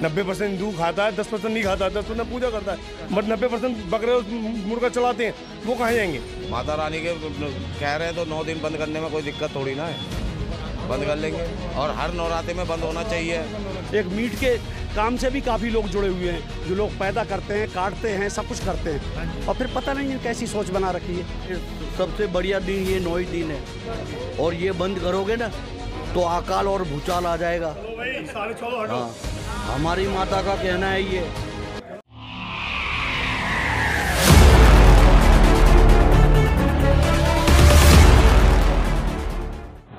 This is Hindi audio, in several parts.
90% हिंदू खाता है, 10% नहीं खाता है, 10% पूजा करता है, बट 90% बकरे मुर्गा चलाते हैं, वो कहाँ जाएंगे? माता रानी के कह रहे हैं तो 9 दिन बंद करने में कोई दिक्कत थोड़ी ना है, बंद कर लेंगे। और हर नवरात्रि में बंद होना चाहिए। एक मीट के काम से भी काफ़ी लोग जुड़े हुए हैं, जो लोग पैदा करते हैं, काटते हैं, सब कुछ करते हैं, और फिर पता नहीं है कैसी सोच बना रखी है। सबसे बढ़िया दिन ये 9 दिन है, और ये बंद करोगे ना तो अकाल और भूचाल आ जाएगा। हाँ, हमारी माता का कहना है ये।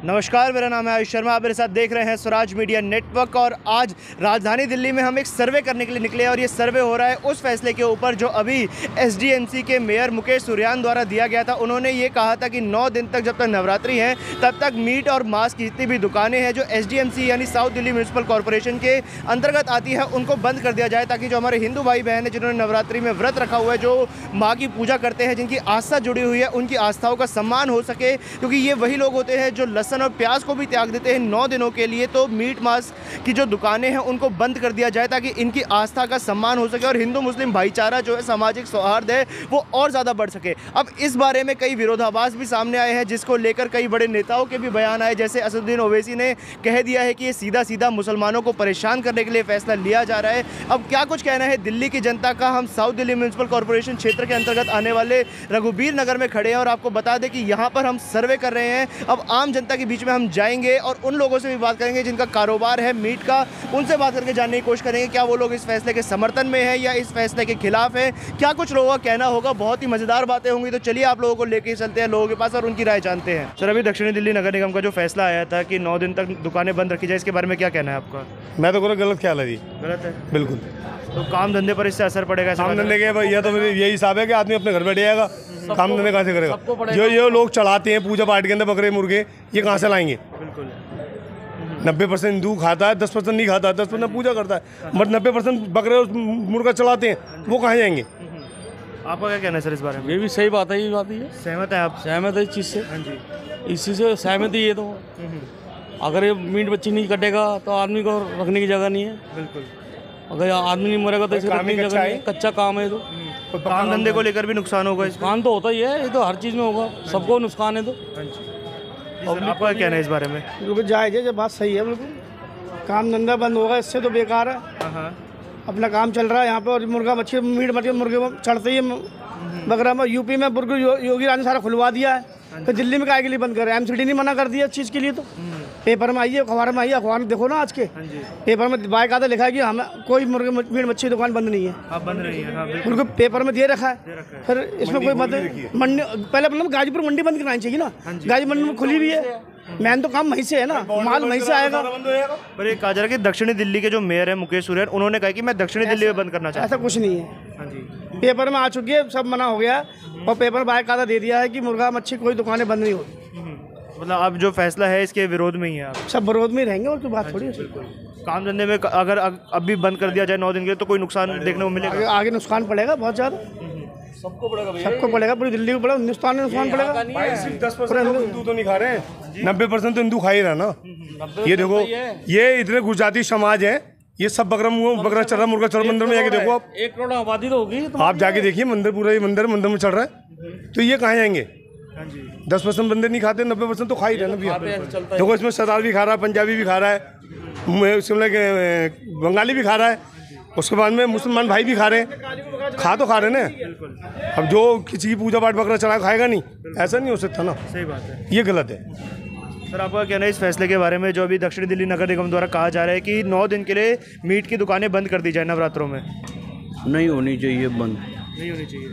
नमस्कार, मेरा नाम है आयुष शर्मा। आप मेरे साथ देख रहे हैं स्वराज मीडिया नेटवर्क। और आज राजधानी दिल्ली में हम एक सर्वे करने के लिए निकले हैं, और ये सर्वे हो रहा है उस फैसले के ऊपर जो अभी एसडीएमसी के मेयर मुकेश सुरयान द्वारा दिया गया था। उन्होंने ये कहा था कि 9 दिन तक, जब तक नवरात्रि है, तब तक मीट और मांस की जितनी भी दुकानें हैं जो एसडीएमसी यानी साउथ दिल्ली म्यूनसिपल कॉरपोरेशन के अंतर्गत आती है, उनको बंद कर दिया जाए, ताकि जो हमारे हिंदू भाई बहन हैं जिन्होंने नवरात्रि में व्रत रखा हुआ है, जो माँ की पूजा करते हैं, जिनकी आस्था जुड़ी हुई है, उनकी आस्थाओं का सम्मान हो सके। क्योंकि ये वही लोग होते हैं जो लहसुन और प्याज को भी त्याग देते हैं 9 दिनों के लिए। तो मीट मांस की जो दुकानें हैं उनको बंद कर दिया जाए, ताकि इनकी आस्था का सम्मान हो सके और हिंदू मुस्लिम भाईचारा जो है, सामाजिक सौहार्द है, वो और ज़्यादा बढ़ सके। अब इस बारे में कई विरोधाभास भी सामने आए हैं, जिसको लेकर कई बड़े नेताओं के भी बयान आए। जैसे असदुद्दीन ओवैसी ने कह दिया है कि ये सीधा सीधा मुसलमानों को परेशान करने के लिए फैसला लिया जा रहा है। अब क्या कुछ कहना है दिल्ली की जनता का? हम साउथ दिल्ली म्यूनसिपल कॉरपोरेशन क्षेत्र के अंतर्गत आने वाले रघुबीर नगर में खड़े हैं, और आपको बता दें कि यहाँ पर हम सर्वे कर रहे हैं। अब आम जनता के बीच में हम जाएंगे और उन लोगों से भी बात करेंगे जिनका कारोबार है मीट का। उनसे बात करके जानने की कोशिश करेंगे क्या वो लोग इस फैसले के समर्थन में है या इस फैसले के खिलाफ है। क्या कुछ लोगों का कहना होगा, बहुत ही मजेदार बातें होंगी। तो चलिए आप लोगों को लेके चलते हैं लोगों के पास और उनकी राय जानते हैं। सर, अभी दक्षिणी दिल्ली नगर निगम का जो फैसला आया था कि 9 दिन तक दुकानें बंद रखी जाए, इसके बारे में क्या कहना है आपका? मैं तो गलत ख्याल है जी। गलत है बिल्कुल। तो काम धंधे पर इससे असर पड़ेगा? काम धंधे के भैया तो यही हिसाब है कि आदमी अपने घर बैठ जाएगा, काम धंधे कहाँ से करेगा? जो लोग चलाते हैं पूजा पाठ के अंदर बकरे मुर्गे, ये कहाँ से लाएंगे? बिल्कुल। 90% हिंदू खाता है, 10% नहीं खाता है, 10% पूजा करता है, बट 90% बकरे मुर्गा चलाते हैं, वो कहाँ जाएंगे? आपका क्या कहना है सर इस बारे में? ये भी सही बात है, ये बात ही है। सहमत है आप? सहमत है इस चीज़ से। हाँ जी, इस चीज़ से सहमत ही है। तो अगर ये मीट बच्ची नहीं कटेगा तो आदमी को रखने की जगह नहीं है। बिल्कुल। अगर आदमी नहीं मरेगा तो इसे रखने की जगह नहीं है। कच्चा काम है। तो काम धंधे को लेकर भी नुकसान होगा? नुकसान तो होता ही है, ये तो हर चीज़ में होगा, सबको नुकसान है। तो आपका क्या कहना है इस बारे में? बिल्कुल जायज़ है, जब बात सही है। बिल्कुल काम धंधा बंद होगा, इससे तो बेकार है। अपना काम चल रहा है यहाँ पे, और मुर्गा मच्छी मीट मच्छी मुर्गे चढ़ते ही बकरा में। यूपी में बुर्ग योगी राज ने सारा खुलवा दिया है, तो दिल्ली में काहे के लिए बंद कर रहे हैं? एमसीडी ने मना कर दिया इस चीज़ के लिए। तो पेपर में आई है, अखबार में आई है, अखबार में देखो ना आज के पेपर में बाकायदा लिखा है कि हमें कोई मुर्गे मीट मच्छी दुकान बंद नहीं है। बंद नहीं है? हाँ, उनको पेपर में दे रखा है। फिर इसमें कोई मतलब मंडी, पहले मतलब गाजीपुर मंडी बंद करानी चाहिए ना। गाजी मंडी में खुली भी है, मैन तो काम वहीं से है ना, माल वहीं से आएगा। पर ये कहा जा रहा है कि दक्षिणी दिल्ली के जो मेयर है मुकेश सुरयान, उन्होंने कहा कि मैं दक्षिणी दिल्ली में बंद करना चाहता हूं। ऐसा कुछ नहीं है, पेपर में आ चुकी है, सब मना हो गया, और पेपर बाकायदा दे दिया है कि मुर्गा मच्छी कोई दुकानें बंद नहीं होती। मतलब अब जो फैसला है इसके विरोध में ही है आप? सब विरोध में रहेंगे, और कोई बात थोड़ी है। काम धंधे में अगर अब भी बंद कर दिया जाए 9 दिन के लिए, तो कोई नुकसान देखने को मिलेगा? आगे नुकसान पड़ेगा बहुत ज़्यादा, सबको पड़ेगा, पूरी दिल्ली को पड़ेगा, हिंदुस्तान में नुकसान पड़ेगा। 10% हिंदू तो नहीं खा रहे हैं, 90% तो हिंदू खा ही रहा ना। ये देखो, ये इतने गुजराती समाज है, ये सब बकरा चल रहा, मुर्गा चल रहा। मंदिर में जाके देखो आप, 1 करोड़ आबादी तो होगी। आप जाके देखिए मंदिर, पूरा ये मंदिर में चल रहा है, तो ये कहाँ जाएंगे? 10% बंदे नहीं खाते, 90% तो खा ही रहे ना भैया। देखो इसमें सरदार भी खा रहा है, पंजाबी भी खा रहा है, बंगाली भी खा रहा है, उसके बाद में मुसलमान भाई भी खा रहे हैं, खा रहे ना। अब जो किसी की पूजा पाठ बकरा चला खाएगा नहीं, ऐसा नहीं हो सकता ना। सही बात है, ये गलत है। सर, आपका कहना है इस फैसले के बारे में जो अभी दक्षिणी दिल्ली नगर निगम द्वारा कहा जा रहा है कि 9 दिन के लिए मीट की दुकानें बंद कर दी जाए नवरात्रों में? नहीं होनी चाहिए बंद, नहीं होनी चाहिए।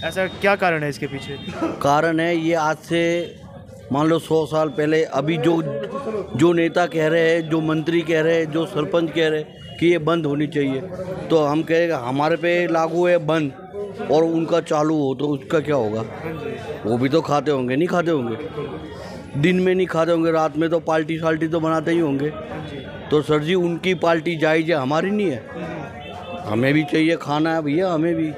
ऐसा क्या कारण है इसके पीछे? कारण है ये आज से मान लो 100 साल पहले, अभी जो नेता कह रहे हैं, जो मंत्री कह रहे हैं, जो सरपंच कह रहे हैं कि ये बंद होनी चाहिए, तो हम कहेंगे हमारे पे लागू है बंद, और उनका चालू हो तो उसका क्या होगा? वो भी तो खाते होंगे, नहीं खाते होंगे? दिन में नहीं खाते होंगे, रात में तो पार्टी शाल्टी तो बनाते ही होंगे। तो सर जी, उनकी पार्टी जायज़ है, हमारी नहीं है। हमें भी चाहिए खाना है भैया, हमें भी,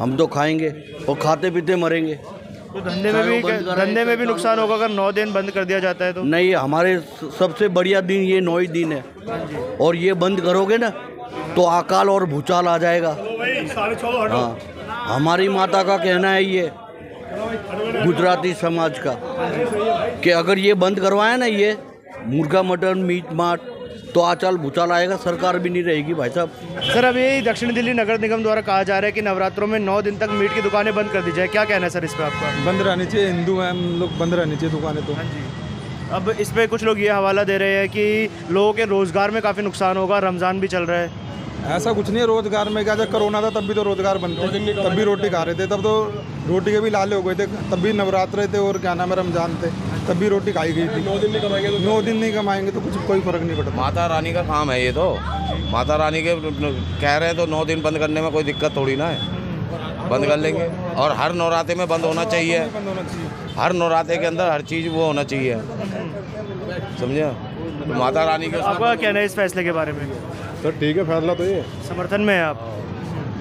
हम तो खाएंगे और खाते पीते मरेंगे। तो धंधे में भी नुकसान होगा अगर 9 दिन बंद कर दिया जाता है तो? नहीं, हमारे सबसे बढ़िया दिन ये 9 ही दिन है, और ये बंद करोगे ना तो अकाल और भूचाल आ जाएगा। हाँ, हमारी माता का कहना है ये, गुजराती समाज का, कि अगर ये बंद करवाए ना ये मुर्गा मटन मीट माट, तो आचाल भूचाल आएगा, सरकार भी नहीं रहेगी भाई साहब। सर अभी दक्षिण दिल्ली नगर निगम द्वारा कहा जा रहा है कि नवरात्रों में 9 दिन तक मीट की दुकानें बंद कर दी जाए, क्या कहना है सर इस पर आपका? बंद रहनी चाहिए, हिंदू हैं हम लोग, बंद रहनी चाहिए दुकानें तो। हाँ जी। अब इस पे कुछ लोग ये हवाला दे रहे हैं कि लोगों के रोज़गार में काफ़ी नुकसान होगा, रमज़ान भी चल रहा है। ऐसा कुछ नहीं है, रोजगार में क्या, जब कोरोना था तब भी तो रोजगार बनते, तब भी रोटी खा रहे थे, तब तो रोटी के भी लाले हो गए थे, तब भी नवरात्रे थे और क्या नाम है रमजान थे, तब भी रोटी खाई गई थी। 9 दिन नहीं कमाएंगे तो 9 दिन नहीं कमाएंगे तो कुछ कोई फर्क नहीं पड़ता। माता रानी का काम है ये तो, माता रानी के कह रहे हैं तो 9 दिन बंद करने में कोई दिक्कत थोड़ी ना है, बंद कर लेंगे। और हर नवरात्रे में बंद होना चाहिए, हर नवरात्रे के अंदर हर चीज़ वो होना चाहिए, समझे? तो माता रानी के आपका कहना है इस फैसले के बारे में? तो ठीक है, फैसला तो ये समर्थन में है आप?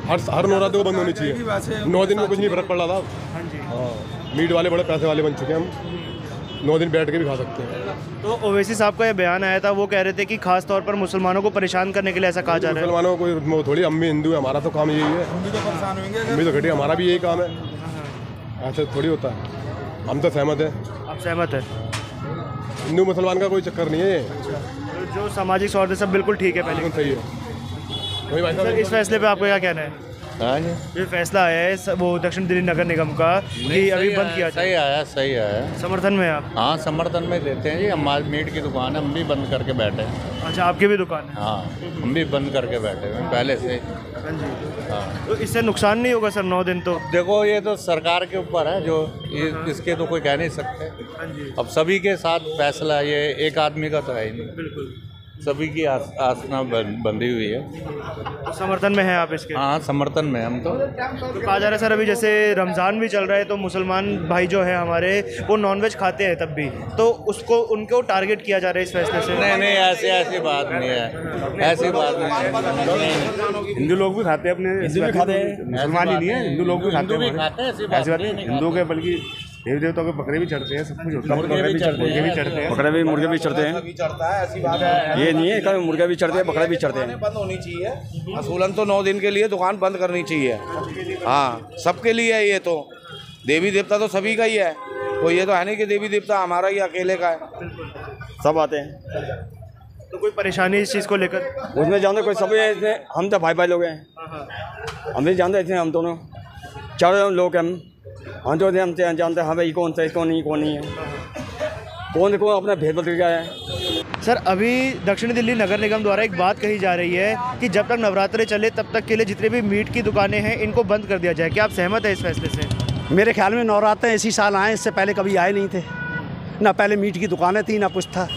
हर नवरात्रि को बंद होनी चाहिए। 9 दिन में कुछ नहीं फर्क पड़ रहा था। हाँ जी। हाँ, मीट वाले बड़े पैसे वाले बन चुके हैं हम, 9 दिन बैठ के भी खा सकते हैं। तो ओवैसी साहब का ये बयान आया था, वो कह रहे थे कि खास तौर पर मुसलमानों को परेशान करने के लिए ऐसा कहा जा रहा है। मुसलमानों को कोई थोड़ी, हम भी हिंदू है, हमारा तो काम यही है, हम भी तो परेशान होंगे, हम भी तो घटी, हमारा भी यही काम है, ऐसा थोड़ी होता है। हम तो सहमत हैं। आप सहमत है? हिंदू मुसलमान का कोई चक्कर नहीं है ये, तो जो सामाजिक स्वार्थ सब बिल्कुल ठीक है पहले। बिल्कुल सही है। वही भाई सर साहब, इस फैसले पे आपको क्या कहना है? ये फैसला आया है वो दक्षिण दिल्ली नगर निगम का कि अभी बंद किया जाए, सही आया। समर्थन में आप? हाँ, समर्थन में देते हैं जी। हमारी मीट की दुकान है, हम भी बंद करके बैठे हैं। अच्छा, आपकी भी दुकान है? हाँ, हम भी बंद करके बैठे हुए हैं पहले से। हाँ जी। हाँ, तो इससे नुकसान नहीं होगा सर 9 दिन तो? देखो ये तो सरकार के ऊपर है, जो इसके तो कोई कह नहीं सकते। हाँ जी। अब सभी के साथ फैसला, ये एक आदमी का तो है ही नहीं, बिल्कुल सभी की आसना बंधी हुई है। तो समर्थन में है आप इसके? हाँ, समर्थन में हम तो कहा जा रहा है सर अभी जैसे रमज़ान भी चल रहा है तो मुसलमान भाई जो है हमारे वो नॉनवेज खाते हैं, तब भी तो उसको उनको टारगेट किया जा रहा है इस फैसले से? नहीं, ऐसी बात नहीं है, ऐसी बात नहीं है। हिंदू लोग भी खाते हैं, अपने हिंदू भी खाते हैं, मुसलमान ही नहीं है, हिंदू लोग भी खाते हैं, ऐसी बात नहीं है। हिंदू के बल्कि देवी देवताओं के बकरे भी चढ़ते हैं, सब कुछ होता है, मुर्गे भी चढ़ते हैं, मुर्गे भी चढ़ते हैं, भी चढ़ता है, ऐसी बात है। ये नहीं है कभी मुर्गे भी चढ़ते हैं, बकरे भी चढ़ते हैं। बंद होनी चाहिए असूलन तो 9 दिन के लिए दुकान बंद करनी चाहिए। हाँ, सबके लिए है ये तो, देवी देवता तो सभी का ही है, कोई ये तो है नहीं कि देवी देवता हमारा ही अकेले का है, सब आते हैं। तो कोई परेशानी इस चीज़ को लेकर? उसमें जानते कोई सब इसमें, हम तो भाई लोग हैं, हम भी जानते थे, हम दोनों 4 लोग हैं, हम तो हम जानते हैं हाँ भाई कौन सा है, कौन नहीं है, कौन अपना भेद बदल गया है। सर अभी दक्षिण दिल्ली नगर निगम द्वारा एक बात कही जा रही है कि जब तक नवरात्रे चले तब तक के लिए जितने भी मीट की दुकानें हैं इनको बंद कर दिया जाए, क्या आप सहमत है इस फैसले से? मेरे ख्याल में नवरात्रे इसी साल आए, इससे पहले कभी आए नहीं थे, ना पहले मीट की दुकानें थी ना कुछ था,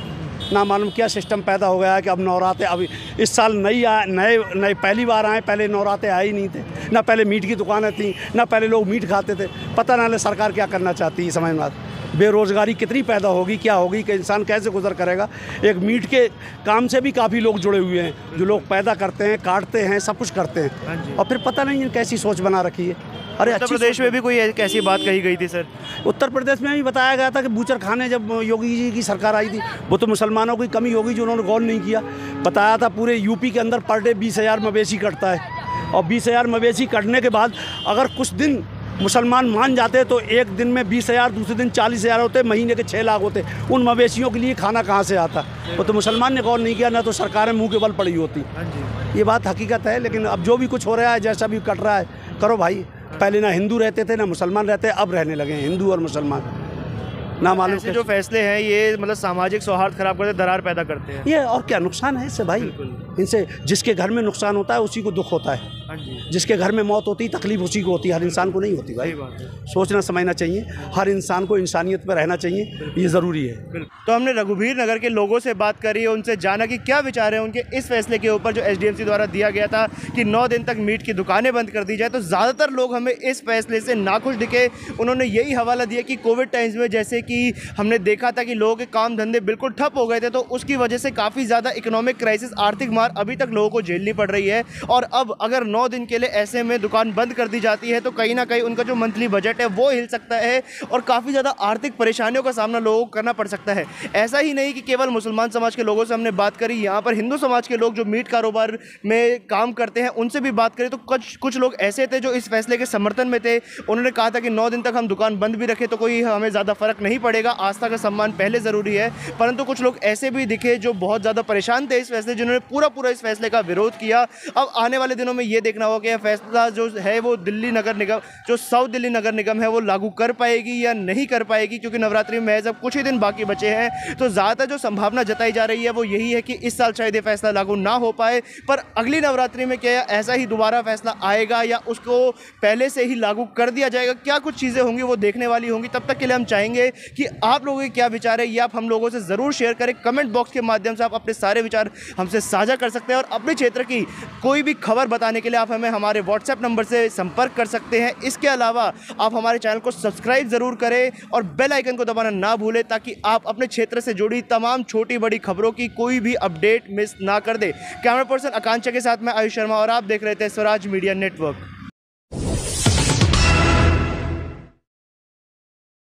ना मालूम क्या सिस्टम पैदा हो गया है कि अब नवरात्रे अभी इस साल नए पहली बार आए, पहले नवरात्रे आए ही नहीं थे, ना पहले मीट की दुकानें थी, ना पहले लोग मीट खाते थे। पता ना सरकार क्या करना चाहती है, समझ में आता, बेरोज़गारी कितनी पैदा होगी, क्या होगी, कि इंसान कैसे गुजर करेगा। एक मीट के काम से भी काफ़ी लोग जुड़े हुए हैं, जो लोग पैदा करते हैं, काटते हैं, सब कुछ करते हैं, और फिर पता नहीं कैसी सोच बना रखी है। अरे उत्तर प्रदेश में भी कोई ऐसी बात कही गई थी सर? उत्तर प्रदेश में भी बताया गया था कि बूचर खाने, जब योगी जी की सरकार आई थी, वो तो मुसलमानों की कमी होगी जो उन्होंने गौर नहीं किया। बताया था पूरे यूपी के अंदर पर डे 20,000 मवेशी कटता है, और 20,000 मवेशी कटने के बाद अगर कुछ दिन मुसलमान मान जाते तो एक दिन में 20,000, दूसरे दिन 40,000 होते, महीने के 6 लाख होते। उन मवेशियों के लिए खाना कहाँ से आता? वो तो मुसलमान ने गौर नहीं किया, ना तो सरकारें मुंह के बल पड़ी होती। ये बात हकीकत है। लेकिन अब जो भी कुछ हो रहा है, जैसा भी कट रहा है, करो भाई। पहले ना हिंदू रहते थे ना मुसलमान रहते, अब रहने लगे हैं हिंदू और मुसलमान। ना मालूम ऐसे जो फैसले हैं ये मतलब सामाजिक सौहार्द खराब करते, दरार पैदा करते हैं। ये और क्या नुकसान है इससे भाई? इनसे जिसके घर में नुकसान होता है उसी को दुख होता है, जिसके घर में मौत होती है तकलीफ उसी को होती है, हर इंसान को नहीं होती भाई। सोचना समझना चाहिए, हर इंसान को इंसानियत पर रहना चाहिए, ये ज़रूरी है। तो हमने रघुवीर नगर के लोगों से बात करी, उनसे जाना कि क्या विचार है उनके इस फैसले के ऊपर जो SDMC द्वारा दिया गया था कि 9 दिन तक मीट की दुकानें बंद कर दी जाए। तो ज़्यादातर लोग हमें इस फैसले से नाखुश दिखे। उन्होंने यही हवाला दिया कि कोविड टाइम्स में जैसे कि हमने देखा था कि लोगों के काम धंधे बिल्कुल ठप हो गए थे, तो उसकी वजह से काफ़ी ज़्यादा इकोनॉमिक क्राइसिस, आर्थिक मार अभी तक लोगों को झेलनी पड़ रही है। और अब अगर 9 दिन के लिए ऐसे में दुकान बंद कर दी जाती है तो कहीं ना कहीं उनका जो मंथली बजट है वो हिल सकता है और काफ़ी ज़्यादा आर्थिक परेशानियों का सामना लोगों को करना पड़ सकता है। ऐसा ही नहीं कि केवल मुसलमान समाज के लोगों से हमने बात करी, यहाँ पर हिंदू समाज के लोग जो मीट कारोबार में काम करते हैं उनसे भी बात करें तो कुछ लोग ऐसे थे जो इस फैसले के समर्थन में थे। उन्होंने कहा था कि 9 दिन तक हम दुकान बंद भी रखें तो कोई हमें ज़्यादा फ़र्क नहीं पड़ेगा, आस्था का सम्मान पहले ज़रूरी है। परंतु कुछ लोग ऐसे भी दिखे जो बहुत ज़्यादा परेशान थे इस फैसले, जिन्होंने पूरा इस फैसले का विरोध किया। अब आने वाले दिनों में ये देखना होगा कि यह फैसला जो है वो दिल्ली नगर निगम, जो साउथ दिल्ली नगर निगम है, वो लागू कर पाएगी या नहीं कर पाएगी, क्योंकि नवरात्रि में महज अब कुछ ही दिन बाकी बचे हैं। तो ज़्यादातर जो संभावना जताई जा रही है वो यही है कि इस साल शायद ये फैसला लागू ना हो पाए, पर अगली नवरात्रि में क्या ऐसा ही दोबारा फैसला आएगा या उसको पहले से ही लागू कर दिया जाएगा, क्या कुछ चीज़ें होंगी वो देखने वाली होंगी। तब तक के लिए हम चाहेंगे कि आप लोगों के क्या विचार है ये आप हम लोगों से ज़रूर शेयर करें। कमेंट बॉक्स के माध्यम से आप अपने सारे विचार हमसे साझा कर सकते हैं और अपने क्षेत्र की कोई भी खबर बताने के लिए आप हमें हमारे व्हाट्सएप नंबर से संपर्क कर सकते हैं। इसके अलावा आप हमारे चैनल को सब्सक्राइब ज़रूर करें और बेल आइकन को दबाना ना भूलें, ताकि आप अपने क्षेत्र से जुड़ी तमाम छोटी बड़ी खबरों की कोई भी अपडेट मिस ना कर दे। कैमरा पर्सन आकांक्षा के साथ मैं आयुष शर्मा और आप देख रहे थे स्वराज मीडिया नेटवर्क।